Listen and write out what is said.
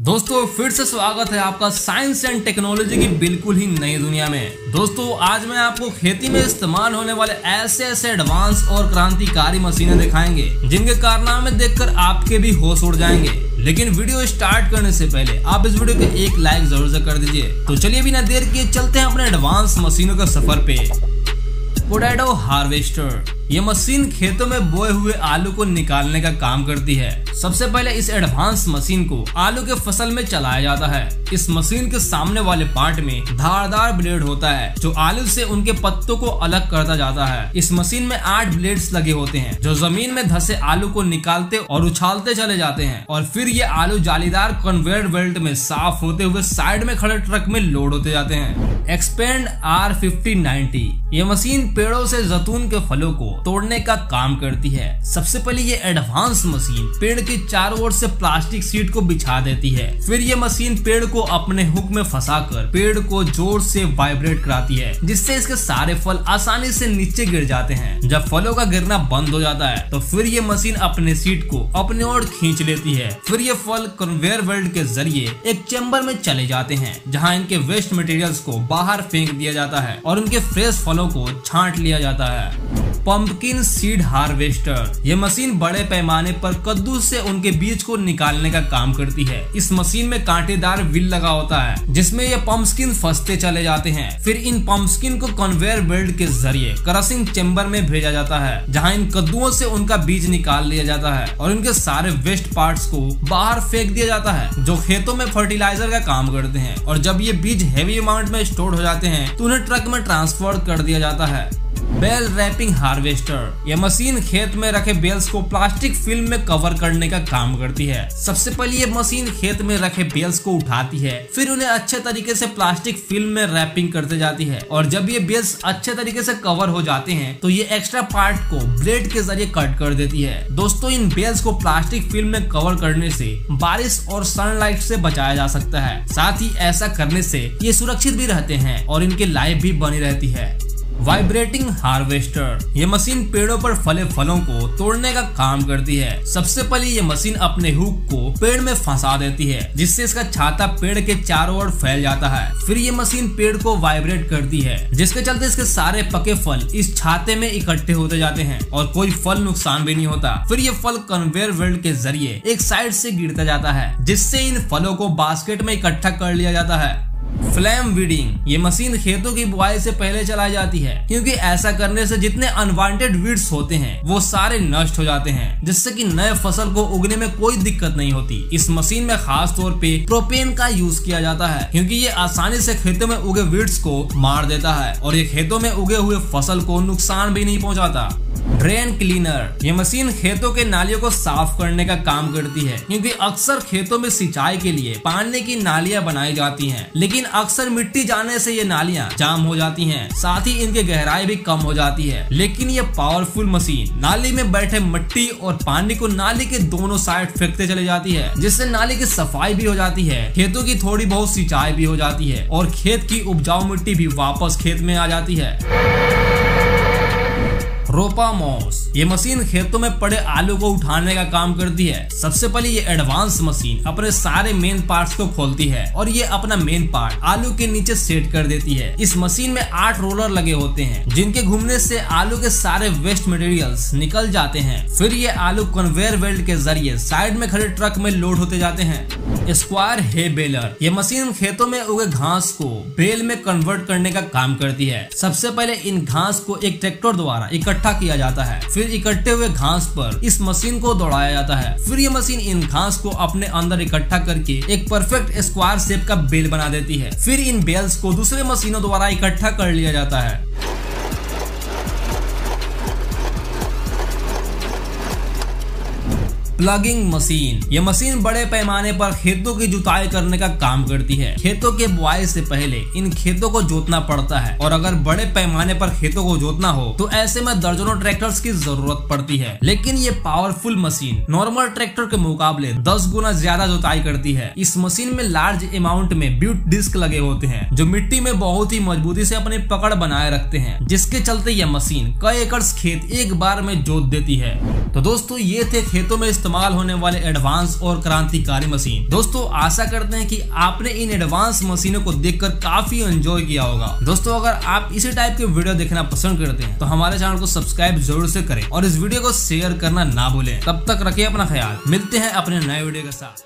दोस्तों फिर से स्वागत है आपका साइंस एंड टेक्नोलॉजी की बिल्कुल ही नई दुनिया में। दोस्तों आज मैं आपको खेती में इस्तेमाल होने वाले ऐसे एडवांस और क्रांतिकारी मशीनें दिखाएंगे जिनके कारनामे देखकर आपके भी होश उड़ जाएंगे। लेकिन वीडियो स्टार्ट करने से पहले आप इस वीडियो को एक लाइक जरूर से कर दीजिए। तो चलिए बिना देर किए चलते हैं अपने एडवांस मशीनों के सफर पे। पोटैटो हार्वेस्टर, ये मशीन खेतों में बोए हुए आलू को निकालने का काम करती है। सबसे पहले इस एडवांस मशीन को आलू के फसल में चलाया जाता है। इस मशीन के सामने वाले पार्ट में धारदार ब्लेड होता है जो आलू से उनके पत्तों को अलग करता जाता है। इस मशीन में 8 ब्लेड्स लगे होते हैं जो जमीन में धंसे आलू को निकालते और उछालते चले जाते हैं और फिर ये आलू जालीदार कन्वेयर बेल्ट में साफ होते हुए साइड में खड़े ट्रक में लोड होते जाते हैं। एक्सपेंड R5090, ये मशीन पेड़ों से जैतून के फलों को तोड़ने का काम करती है। सबसे पहले ये एडवांस मशीन पेड़ के चारों ओर से प्लास्टिक शीट को बिछा देती है। फिर ये मशीन पेड़ को अपने हुक में फंसाकर पेड़ को जोर से वाइब्रेट कराती है जिससे इसके सारे फल आसानी से नीचे गिर जाते हैं। जब फलों का गिरना बंद हो जाता है तो फिर ये मशीन अपने शीट को अपने ओर खींच लेती है। फिर ये फल कन्वेयर बेल्ट के जरिए एक चैम्बर में चले जाते हैं जहाँ इनके वेस्ट मटेरियल्स को बाहर फेंक दिया जाता है और उनके फ्रेश फलों को छांट लिया जाता है। पंपकिन सीड हार्वेस्टर, ये मशीन बड़े पैमाने पर कद्दू से उनके बीज को निकालने का काम करती है। इस मशीन में कांटेदार व्हील लगा होता है जिसमें ये पंपकिन फंसते चले जाते हैं। फिर इन पंपकिन को कन्वेयर बेल्ट के जरिए क्रशिंग चैम्बर में भेजा जाता है जहां इन कद्दुओं से उनका बीज निकाल लिया जाता है और उनके सारे वेस्ट पार्ट्स को बाहर फेंक दिया जाता है जो खेतों में फर्टिलाइजर का काम करते हैं। और जब ये बीज हेवी अमाउंट में स्टोर हो जाते हैं तो उन्हें ट्रक में ट्रांसफर कर दिया जाता है। बेल रैपिंग हार्वेस्टर, यह मशीन खेत में रखे बेल्स को प्लास्टिक फिल्म में कवर करने का काम करती है। सबसे पहले ये मशीन खेत में रखे बेल्स को उठाती है फिर उन्हें अच्छे तरीके से प्लास्टिक फिल्म में रैपिंग करते जाती है और जब ये बेल्स अच्छे तरीके से कवर हो जाते हैं तो ये एक्स्ट्रा पार्ट को ब्लेड के जरिए कट कर देती है। दोस्तों इन बेल्स को प्लास्टिक फिल्म में कवर करने से बारिश और सनलाइट से बचाया जा सकता है। साथ ही ऐसा करने से ये सुरक्षित भी रहते हैं और इनकी लाइफ भी बनी रहती है। वाइब्रेटिंग हार्वेस्टर, ये मशीन पेड़ों पर फले फलों को तोड़ने का काम करती है। सबसे पहले ये मशीन अपने हुक को पेड़ में फंसा देती है जिससे इसका छाता पेड़ के चारों ओर फैल जाता है। फिर ये मशीन पेड़ को वाइब्रेट करती है जिसके चलते इसके सारे पके फल इस छाते में इकट्ठे होते जाते हैं और कोई फल नुकसान भी नहीं होता। फिर ये फल कन्वेयर बेल्ट के जरिए एक साइड से गिरता जाता है जिससे इन फलों को बास्केट में इकट्ठा कर लिया जाता है। फ्लेम वीडिंग, ये मशीन खेतों की बुआई से पहले चलाई जाती है क्योंकि ऐसा करने से जितने अनवांटेड वीड्स होते हैं वो सारे नष्ट हो जाते हैं जिससे कि नए फसल को उगने में कोई दिक्कत नहीं होती। इस मशीन में खास तौर पे प्रोपेन का यूज किया जाता है क्योंकि ये आसानी से खेतों में उगे वीड्स को मार देता है और ये खेतों में उगे हुए फसल को नुकसान भी नहीं पहुंचाता। ड्रेन क्लीनर, ये मशीन खेतों के नालियों को साफ करने का काम करती है क्योंकि अक्सर खेतों में सिंचाई के लिए पानी की नालियां बनाई जाती हैं लेकिन अक्सर मिट्टी जाने से ये नालियां जाम हो जाती हैं। साथ ही इनकी गहराई भी कम हो जाती है। लेकिन ये पावरफुल मशीन नाली में बैठे मिट्टी और पानी को नाली के दोनों साइड फेंकते चले जाती है जिससे नाली की सफाई भी हो जाती है, खेतों की थोड़ी बहुत सिंचाई भी हो जाती है और खेत की उपजाऊ मिट्टी भी वापस खेत में आ जाती है। रोपामॉस, ये मशीन खेतों में पड़े आलू को उठाने का काम करती है। सबसे पहले ये एडवांस मशीन अपने सारे मेन पार्ट्स को खोलती है और ये अपना मेन पार्ट आलू के नीचे सेट कर देती है। इस मशीन में 8 रोलर लगे होते हैं जिनके घूमने से आलू के सारे वेस्ट मटेरियल्स निकल जाते हैं। फिर ये आलू कन्वेयर बेल्ट के जरिए साइड में खड़े ट्रक में लोड होते जाते हैं। स्क्वायर हे बेलर, ये मशीन खेतों में उगे घास को बेल में कन्वर्ट करने का काम करती है। सबसे पहले इन घास को एक ट्रैक्टर द्वारा इकट्ठा किया जाता है फिर इकट्ठे हुए घास पर इस मशीन को दौड़ाया जाता है। फिर ये मशीन इन घास को अपने अंदर इकट्ठा करके एक परफेक्ट स्क्वायर शेप का बेल बना देती है। फिर इन बेल्स को दूसरे मशीनों द्वारा इकट्ठा कर लिया जाता है। प्लगिंग मशीन, ये मशीन बड़े पैमाने पर खेतों की जुताई करने का काम करती है। खेतों के बुआई से पहले इन खेतों को जोतना पड़ता है और अगर बड़े पैमाने पर खेतों को जोतना हो तो ऐसे में दर्जनों ट्रैक्टर्स की जरूरत पड़ती है। लेकिन ये पावरफुल मशीन नॉर्मल ट्रैक्टर के मुकाबले 10 गुना ज्यादा जुताई करती है। इस मशीन में लार्ज अमाउंट में ब्यूट डिस्क लगे होते हैं जो मिट्टी में बहुत ही मजबूती से अपनी पकड़ बनाए रखते हैं जिसके चलते यह मशीन कई एकड़ खेत एक बार में जोत देती है। तो दोस्तों ये थे खेतों में इस्तेमाल होने वाले एडवांस और क्रांतिकारी मशीन। दोस्तों आशा करते हैं कि आपने इन एडवांस मशीनों को देखकर काफी एंजॉय किया होगा। दोस्तों अगर आप इसी टाइप के वीडियो देखना पसंद करते हैं तो हमारे चैनल को सब्सक्राइब जरूर से करें और इस वीडियो को शेयर करना ना भूलें। तब तक रखिए अपना ख्याल, मिलते हैं अपने नए वीडियो के साथ।